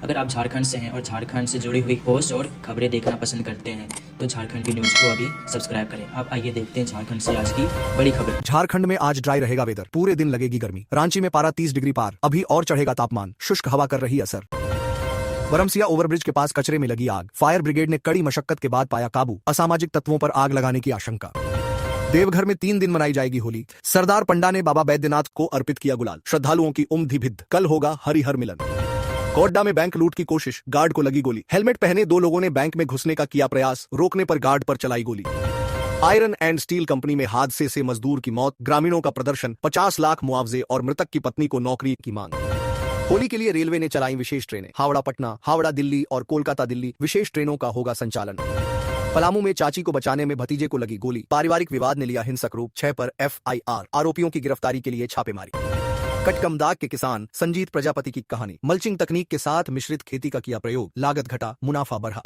अगर आप झारखंड से हैं और झारखंड से जुड़ी हुई पोस्ट और खबरें देखना पसंद करते हैं तो झारखंड की न्यूज़ को अभी सब्सक्राइब करें। आप आइए देखते हैं झारखंड से आज की बड़ी खबर। झारखंड में आज ड्राई रहेगा वेदर, पूरे दिन लगेगी गर्मी। रांची में पारा 30 डिग्री पार, अभी और चढ़ेगा तापमान। शुष्क हवा कर रही असर। बरमसिया ओवरब्रिज के पास कचरे में लगी आग, फायर ब्रिगेड ने कड़ी मशक्कत के बाद पाया काबू। असामाजिक तत्वों पर आग लगाने की आशंका। देवघर में 3 दिन मनाई जाएगी होली। सरदार पंडा ने बाबा बैद्यनाथ को अर्पित किया गुलाल। श्रद्धालुओं की उमदी भिद्द, कल होगा हरिहर मिलन। कोड्डा में बैंक लूट की कोशिश, गार्ड को लगी गोली। हेलमेट पहने 2 लोगों ने बैंक में घुसने का किया प्रयास, रोकने पर गार्ड पर चलाई गोली। आयरन एंड स्टील कंपनी में हादसे से मजदूर की मौत, ग्रामीणों का प्रदर्शन, 50 लाख मुआवजे और मृतक की पत्नी को नौकरी की मांग। होली के लिए रेलवे ने चलाई विशेष ट्रेनें। हावड़ा पटना, हावड़ा दिल्ली और कोलकाता दिल्ली विशेष ट्रेनों का होगा संचालन। पलामू में चाची को बचाने में भतीजे को लगी गोली, पारिवारिक विवाद ने लिया हिंसक रूप। 6 पर FIR, आरोपियों की गिरफ्तारी के लिए छापेमारी। कटकमदाग के किसान संजीत प्रजापति की कहानी, मल्चिंग तकनीक के साथ मिश्रित खेती का किया प्रयोग, लागत घटा, मुनाफा बढ़ा।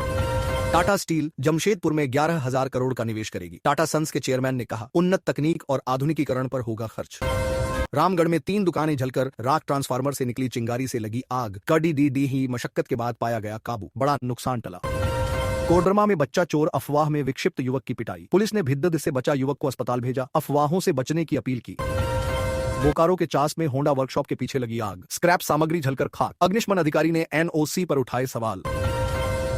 टाटा स्टील जमशेदपुर में 11,000 करोड़ का निवेश करेगी। टाटा सन्स के चेयरमैन ने कहा, उन्नत तकनीक और आधुनिकीकरण पर होगा खर्च। रामगढ़ में 3 दुकानें जलकर राख, ट्रांसफार्मर से निकली चिंगारी से लगी आग, कड़ी डी ही मशक्कत के बाद पाया गया काबू, बड़ा नुकसान टला। कोडरमा में बच्चा चोर, अफवाह में विक्षिप्त युवक की पिटाई, पुलिस ने भिद्दत से बचा युवक को अस्पताल भेजा, अफवाहों से बचने की अपील की। बोकारो के चास में होंडा वर्कशॉप के पीछे लगी आग, स्क्रैप सामग्री जलकर खाक, अग्निशमन अधिकारी ने NOC पर उठाए सवाल।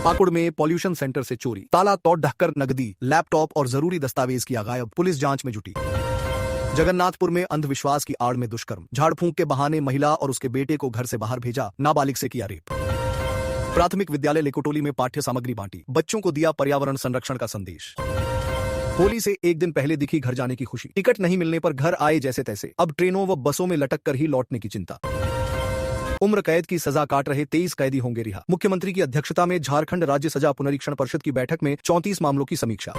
पाकुड़ में पॉल्यूशन सेंटर से चोरी, ताला तोड़ ढककर नकदी, लैपटॉप और जरूरी दस्तावेज किया गायब, पुलिस जांच में जुटी। जगन्नाथपुर में अंधविश्वास की आड़ में दुष्कर्म, झाड़ फूंक के बहाने महिला और उसके बेटे को घर से बाहर भेजा, नाबालिग से किया रेप। प्राथमिक विद्यालय लेकोटोली में पाठ्य सामग्री बांटी, बच्चों को दिया पर्यावरण संरक्षण का संदेश। होली से 1 दिन पहले दिखी घर जाने की खुशी, टिकट नहीं मिलने पर घर आए जैसे तैसे, अब ट्रेनों व बसों में लटक कर ही लौटने की चिंता। उम्र कैद की सजा काट रहे 23 कैदी होंगे रिहा। मुख्यमंत्री की अध्यक्षता में झारखंड राज्य सजा पुनरीक्षण परिषद की बैठक में 34 मामलों की समीक्षा।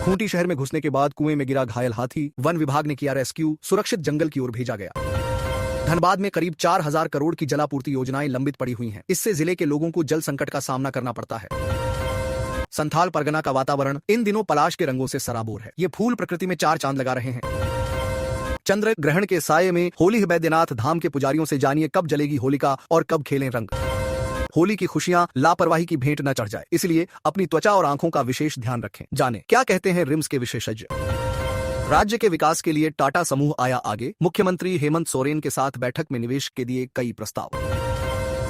खूंटी शहर में घुसने के बाद कुएं में गिरा घायल हाथी, वन विभाग ने किया रेस्क्यू, सुरक्षित जंगल की ओर भेजा गया। धनबाद में करीब 4,000 करोड़ की जलापूर्ति योजनाएं लंबित पड़ी हुई हैं, इससे जिले के लोगों को जल संकट का सामना करना पड़ता है। संथाल परगना का वातावरण इन दिनों पलाश के रंगों से सराबोर है, ये फूल प्रकृति में 4 चांद लगा रहे हैं। चंद्र ग्रहण के साये में होली बैद्यनाथ धाम के पुजारियों से जानिए कब जलेगी होलिका और कब खेलें रंग। होली की खुशियां लापरवाही की भेंट न चढ़ जाए, इसलिए अपनी त्वचा और आंखों का विशेष ध्यान रखें। जाने क्या कहते हैं रिम्स के विशेषज्ञ। राज्य के विकास के लिए टाटा समूह आया आगे, मुख्यमंत्री हेमंत सोरेन के साथ बैठक में निवेश के दिए कई प्रस्ताव।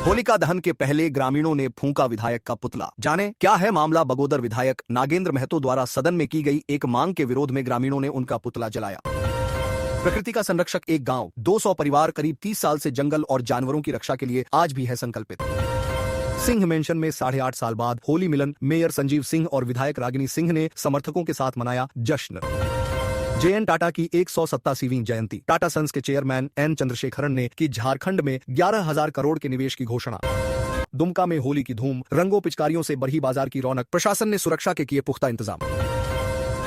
होलिका दहन के पहले ग्रामीणों ने फूंका विधायक का पुतला, जाने क्या है मामला। बगोदर विधायक नागेंद्र महतो द्वारा सदन में की गई एक मांग के विरोध में ग्रामीणों ने उनका पुतला जलाया। प्रकृति का संरक्षक एक गांव, 200 परिवार करीब 30 साल से जंगल और जानवरों की रक्षा के लिए आज भी है संकल्पित। सिंह मेंशन में 8.5 साल बाद होली मिलन, मेयर संजीव सिंह और विधायक रागिनी सिंह ने समर्थकों के साथ मनाया जश्न। JN टाटा की 187वीं जयंती, टाटा सन्स के चेयरमैन N चंद्रशेखरन ने की झारखंड में 11,000 करोड़ के निवेश की घोषणा। दुमका में होली की धूम, रंगों पिचकारियों से बढ़ी बाजार की रौनक, प्रशासन ने सुरक्षा के किए पुख्ता इंतजाम।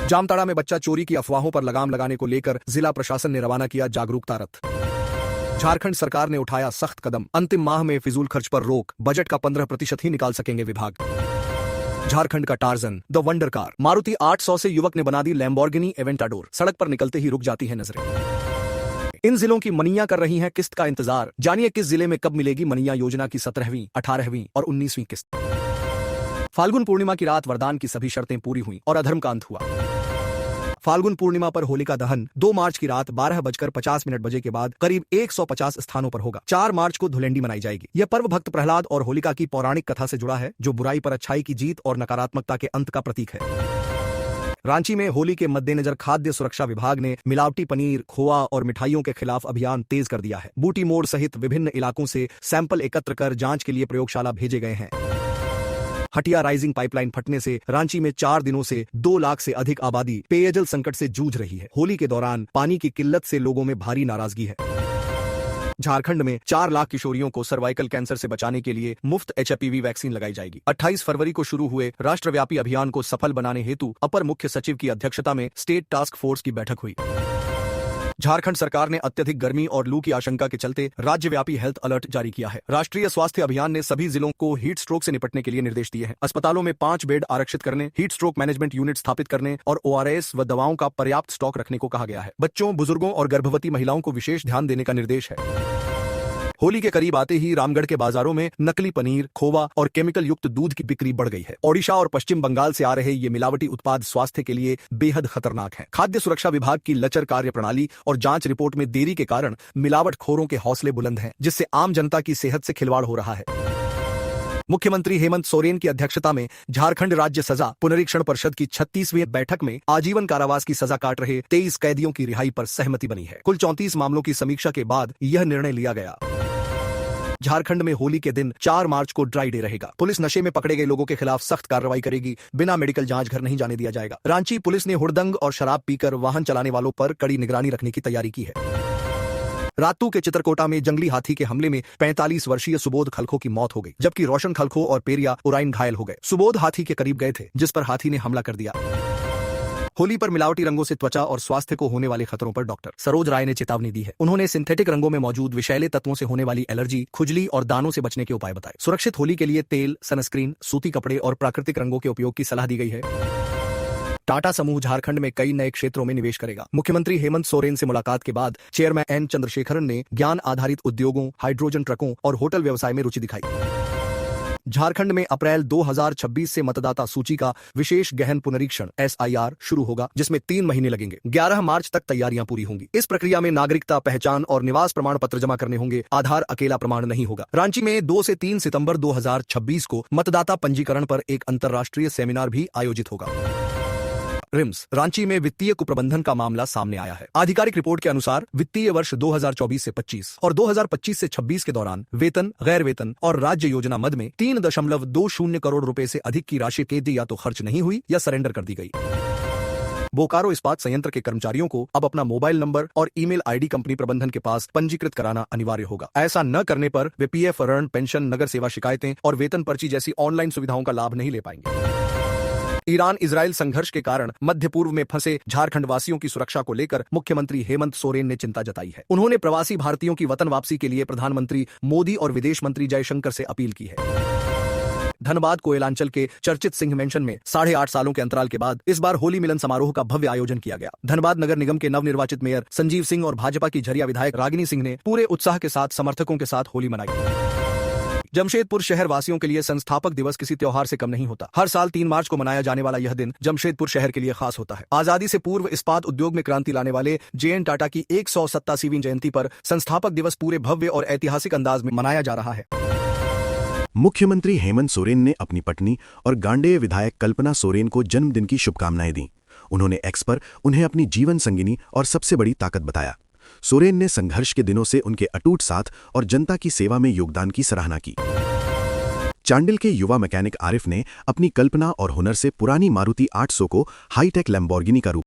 जामताड़ा में बच्चा चोरी की अफवाहों पर लगाम लगाने को लेकर जिला प्रशासन ने रवाना किया जागरूकता रथ। झारखंड सरकार ने उठाया सख्त कदम, अंतिम माह में फिजूल खर्च पर रोक, बजट का 15% ही निकाल सकेंगे विभाग। झारखंड का Tarzan the wonder car, Maruti 800 से युवक ने बना दी लैम्बोर्गिनी एवेंटाडोर, सड़क पर निकलते ही रुक जाती है नजरें। इन जिलों की मनिया कर रही हैं किस्त का इंतजार, जानिए किस जिले में कब मिलेगी मनिया योजना की 17वीं, 18वीं और 19वीं किस्त। फाल्गुन पूर्णिमा की रात वरदान की सभी शर्तें पूरी हुई और अधर्म का अंत हुआ। फाल्गुन पूर्णिमा पर होलिका दहन 2 मार्च की रात 12:50 बजे के बाद करीब 150 स्थानों पर होगा। 4 मार्च को धुलेंडी मनाई जाएगी। यह पर्व भक्त प्रहलाद और होलिका की पौराणिक कथा से जुड़ा है, जो बुराई पर अच्छाई की जीत और नकारात्मकता के अंत का प्रतीक है। रांची में होली के मद्देनजर खाद्य सुरक्षा विभाग ने मिलावटी पनीर, खोआ और मिठाइयों के खिलाफ अभियान तेज कर दिया है। बूटी मोड़ सहित विभिन्न इलाकों से सैंपल एकत्र कर जांच के लिए प्रयोगशाला भेजे गए हैं। हटिया राइजिंग पाइपलाइन फटने से रांची में 4 दिनों से 2 लाख से अधिक आबादी पेयजल संकट से जूझ रही है। होली के दौरान पानी की किल्लत से लोगों में भारी नाराजगी है। झारखंड में 4 लाख किशोरियों को सर्वाइकल कैंसर से बचाने के लिए मुफ्त HPV वैक्सीन लगाई जाएगी। 28 फरवरी को शुरू हुए राष्ट्रव्यापी अभियान को सफल बनाने हेतु अपर मुख्य सचिव की अध्यक्षता में स्टेट टास्क फोर्स की बैठक हुई। झारखंड सरकार ने अत्यधिक गर्मी और लू की आशंका के चलते राज्यव्यापी हेल्थ अलर्ट जारी किया है। राष्ट्रीय स्वास्थ्य अभियान ने सभी जिलों को हीट स्ट्रोक से निपटने के लिए निर्देश दिए हैं। अस्पतालों में 5 बेड आरक्षित करने, हीट स्ट्रोक मैनेजमेंट यूनिट स्थापित करने और ORS व दवाओं का पर्याप्त स्टॉक रखने को कहा गया है। बच्चों, बुजुर्गों और गर्भवती महिलाओं को विशेष ध्यान देने का निर्देश है। होली के करीब आते ही रामगढ़ के बाजारों में नकली पनीर, खोवा और केमिकल युक्त दूध की बिक्री बढ़ गई है। ओडिशा और पश्चिम बंगाल से आ रहे ये मिलावटी उत्पाद स्वास्थ्य के लिए बेहद खतरनाक हैं। खाद्य सुरक्षा विभाग की लचर कार्य प्रणाली और जांच रिपोर्ट में देरी के कारण मिलावटखोरों के हौसले बुलंद हैं, जिससे आम जनता की सेहत से खिलवाड़ हो रहा है। मुख्यमंत्री हेमंत सोरेन की अध्यक्षता में झारखंड राज्य सजा पुनरीक्षण परिषद की 36वीं बैठक में आजीवन कारावास की सजा काट रहे 23 कैदियों की रिहाई पर सहमति बनी है। कुल 34 मामलों की समीक्षा के बाद यह निर्णय लिया गया। झारखंड में होली के दिन 4 मार्च को ड्राई डे रहेगा। पुलिस नशे में पकड़े गए लोगों के खिलाफ सख्त कार्रवाई करेगी। बिना मेडिकल जांच घर नहीं जाने दिया जाएगा। रांची पुलिस ने हुड़दंग और शराब पीकर वाहन चलाने वालों पर कड़ी निगरानी रखने की तैयारी की है। रातू के चित्रकोटा में जंगली हाथी के हमले में 45 वर्षीय सुबोध खलखो की मौत हो गई, जबकि रोशन खलखो और पेरिया उराइन घायल हो गए। सुबोध हाथी के करीब गए थे, जिस पर हाथी ने हमला कर दिया। होली पर मिलावटी रंगों से त्वचा और स्वास्थ्य को होने वाले खतरों पर डॉक्टर सरोज राय ने चेतावनी दी है। उन्होंने सिंथेटिक रंगों में मौजूद विषैले तत्वों से होने वाली एलर्जी, खुजली और दानों से बचने के उपाय बताए। सुरक्षित होली के लिए तेल, सनस्क्रीन, सूती कपड़े और प्राकृतिक रंगों के उपयोग की सलाह दी गई है। टाटा समूह झारखंड में कई नए क्षेत्रों में निवेश करेगा। मुख्यमंत्री हेमंत सोरेन से मुलाकात के बाद चेयरमैन एन चंद्रशेखरन ने ज्ञान आधारित उद्योगों, हाइड्रोजन ट्रकों और होटल व्यवसाय में रुचि दिखाई। झारखंड में अप्रैल 2026 से मतदाता सूची का विशेष गहन पुनरीक्षण SIR शुरू होगा, जिसमें 3 महीने लगेंगे। 11 मार्च तक तैयारियां पूरी होंगी। इस प्रक्रिया में नागरिकता, पहचान और निवास प्रमाण पत्र जमा करने होंगे। आधार अकेला प्रमाण नहीं होगा। रांची में 2 से 3 सितंबर 2026 को मतदाता पंजीकरण पर एक अंतर्राष्ट्रीय सेमिनार भी आयोजित होगा। रिम्स रांची में वित्तीय कुप्रबंधन का मामला सामने आया है। आधिकारिक रिपोर्ट के अनुसार वित्तीय वर्ष 2024 से 25 और 2025 से 26 के दौरान वेतन, गैर वेतन और राज्य योजना मद में 3.20 करोड़ रुपए से अधिक की राशि केंद्र या तो खर्च नहीं हुई या सरेंडर कर दी गई। बोकारो इस्पात संयंत्र के कर्मचारियों को अब अपना मोबाइल नंबर और ईमेल आईडी कंपनी प्रबंधन के पास पंजीकृत कराना अनिवार्य होगा। ऐसा न करने पर वे PF, ऋण, पेंशन, नगर सेवा शिकायतें और वेतन पर्ची जैसी ऑनलाइन सुविधाओं का लाभ नहीं ले पाएंगे। ईरान इजराइल संघर्ष के कारण मध्य पूर्व में फंसे झारखंड वासियों की सुरक्षा को लेकर मुख्यमंत्री हेमंत सोरेन ने चिंता जताई है। उन्होंने प्रवासी भारतीयों की वतन वापसी के लिए प्रधानमंत्री मोदी और विदेश मंत्री जयशंकर से अपील की है। धनबाद कोयलांचल के चर्चित सिंह मेंशन में 8.5 सालों के अंतराल के बाद इस बार होली मिलन समारोह का भव्य आयोजन किया गया। धनबाद नगर निगम के नवनिर्वाचित मेयर संजीव सिंह और भाजपा की झरिया विधायक रागिनी सिंह ने पूरे उत्साह के साथ समर्थकों के साथ होली मनाई। जमशेदपुर शहर वासियों के लिए संस्थापक दिवस किसी त्योहार से कम नहीं होता। हर साल 3 मार्च को मनाया जाने वाला यह दिन जमशेदपुर शहर के लिए खास होता है। आजादी से पूर्व इस्पात उद्योग में क्रांति लाने वाले JN टाटा की 187वीं जयंती पर संस्थापक दिवस पूरे भव्य और ऐतिहासिक अंदाज में मनाया जा रहा है। मुख्यमंत्री हेमंत सोरेन ने अपनी पत्नी और गांडेय विधायक कल्पना सोरेन को जन्मदिन की शुभकामनाएं दी। उन्होंने एक्स पर उन्हें अपनी जीवन संगिनी और सबसे बड़ी ताकत बताया। सोरेन ने संघर्ष के दिनों से उनके अटूट साथ और जनता की सेवा में योगदान की सराहना की। चांडिल के युवा मैकेनिक आरिफ ने अपनी कल्पना और हुनर से पुरानी मारुति 800 को हाईटेक लैम्बोर्गिनी का रूप